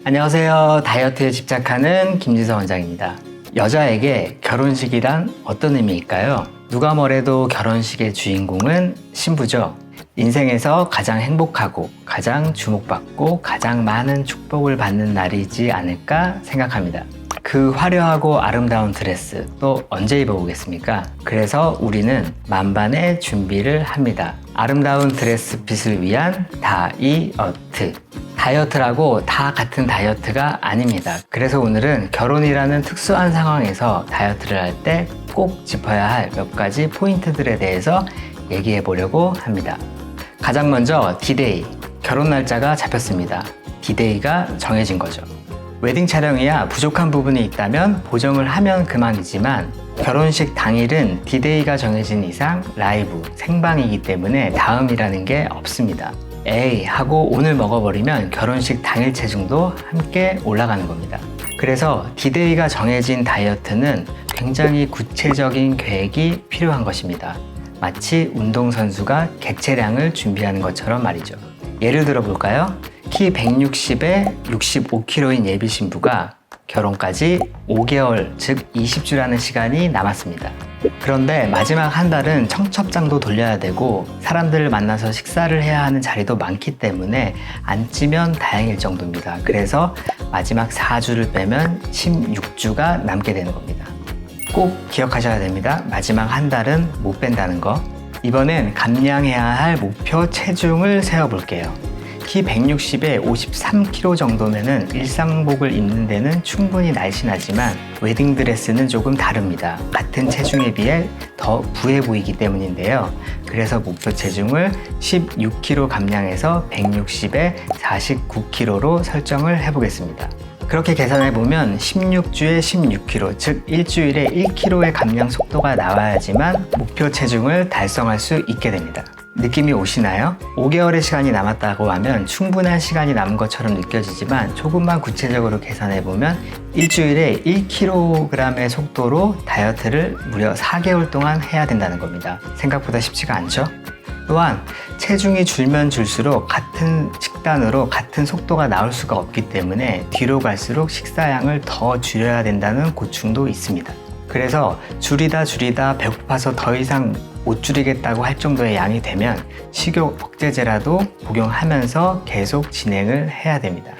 안녕하세요. 다이어트에 집착하는 김지서 원장입니다. 여자에게 결혼식이란 어떤 의미일까요? 누가 뭐래도 결혼식의 주인공은 신부죠. 인생에서 가장 행복하고 가장 주목받고 가장 많은 축복을 받는 날이지 않을까 생각합니다. 그 화려하고 아름다운 드레스 또 언제 입어보겠습니까? 그래서 우리는 만반의 준비를 합니다. 아름다운 드레스 핏을 위한 다이어트. 다이어트라고 다 같은 다이어트가 아닙니다. 그래서 오늘은 결혼이라는 특수한 상황에서 다이어트를 할 때 꼭 짚어야 할 몇 가지 포인트들에 대해서 얘기해 보려고 합니다. 가장 먼저 D-Day, 결혼 날짜가 잡혔습니다. D-Day가 정해진 거죠. 웨딩 촬영이야 부족한 부분이 있다면 보정을 하면 그만이지만 결혼식 당일은 D-Day가 정해진 이상 라이브, 생방이기 때문에 다음이라는 게 없습니다. 에이 하고 오늘 먹어버리면 결혼식 당일 체중도 함께 올라가는 겁니다. 그래서 D-Day가 정해진 다이어트는 굉장히 구체적인 계획이 필요한 것입니다. 마치 운동선수가 객체량을 준비하는 것처럼 말이죠. 예를 들어 볼까요? 키 160에 65kg인 예비 신부가 결혼까지 5개월, 즉 20주라는 시간이 남았습니다. 그런데 마지막 한 달은 청첩장도 돌려야 되고 사람들을 만나서 식사를 해야 하는 자리도 많기 때문에 안 찌면 다행일 정도입니다. 그래서 마지막 4주를 빼면 16주가 남게 되는 겁니다. 꼭 기억하셔야 됩니다. 마지막 한 달은 못 뺀다는 거. 이번엔 감량해야 할 목표 체중을 세워볼게요. 키 160에 53kg 정도면은 일상복을 입는 데는 충분히 날씬하지만 웨딩드레스는 조금 다릅니다. 같은 체중에 비해 더 부해 보이기 때문인데요. 그래서 목표 체중을 16kg 감량해서 160에 49kg로 설정을 해보겠습니다. 그렇게 계산해보면 16주에 16kg, 즉 일주일에 1kg의 감량 속도가 나와야지만 목표 체중을 달성할 수 있게 됩니다. 느낌이 오시나요? 5개월의 시간이 남았다고 하면 충분한 시간이 남은 것처럼 느껴지지만 조금만 구체적으로 계산해보면 일주일에 1kg의 속도로 다이어트를 무려 4개월 동안 해야 된다는 겁니다. 생각보다 쉽지가 않죠? 또한 체중이 줄면 줄수록 같은 식단으로 같은 속도가 나올 수가 없기 때문에 뒤로 갈수록 식사량을 더 줄여야 된다는 고충도 있습니다. 그래서 줄이다 배고파서 더 이상 못 줄이겠다고 할 정도의 양이 되면 식욕 억제제라도 복용하면서 계속 진행을 해야 됩니다.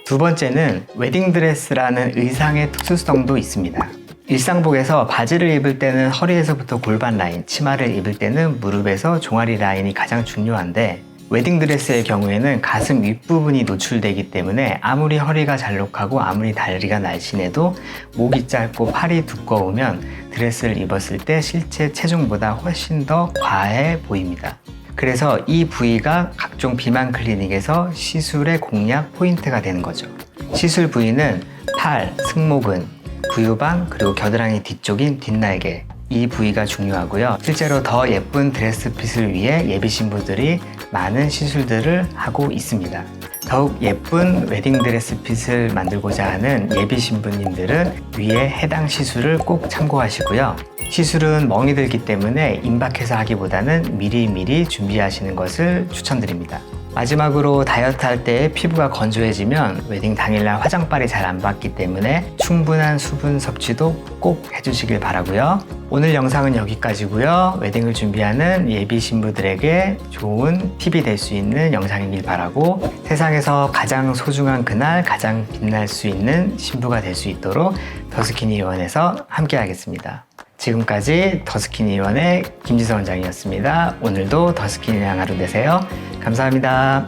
두 번째는 웨딩드레스라는 의상의 특수성도 있습니다. 일상복에서 바지를 입을 때는 허리에서부터 골반 라인, 치마를 입을 때는 무릎에서 종아리 라인이 가장 중요한데 웨딩드레스의 경우에는 가슴 윗부분이 노출되기 때문에 아무리 허리가 잘록하고 아무리 다리가 날씬해도 목이 짧고 팔이 두꺼우면 드레스를 입었을 때 실제 체중보다 훨씬 더 과해 보입니다. 그래서 이 부위가 각종 비만 클리닉에서 시술의 공략 포인트가 되는 거죠. 시술 부위는 팔, 승모근, 구유방 그리고 겨드랑이 뒤쪽인 뒷날개, 이 부위가 중요하고요. 실제로 더 예쁜 드레스 핏을 위해 예비 신부들이 많은 시술들을 하고 있습니다. 더욱 예쁜 웨딩 드레스 핏을 만들고자 하는 예비 신부님들은 위에 해당 시술을 꼭 참고하시고요. 시술은 멍이 들기 때문에 임박해서 하기보다는 미리미리 준비하시는 것을 추천드립니다. 마지막으로 다이어트 할 때 피부가 건조해지면 웨딩 당일날 화장빨이 잘 안 받기 때문에 충분한 수분 섭취도 꼭 해주시길 바라고요. 오늘 영상은 여기까지고요. 웨딩을 준비하는 예비 신부들에게 좋은 팁이 될 수 있는 영상이길 바라고 세상에서 가장 소중한 그날 가장 빛날 수 있는 신부가 될 수 있도록 더스키니 의원에서 함께 하겠습니다. 지금까지 더스키니 의원의 김지서 원장이었습니다. 오늘도 더스키니한 하루 되세요. 감사합니다.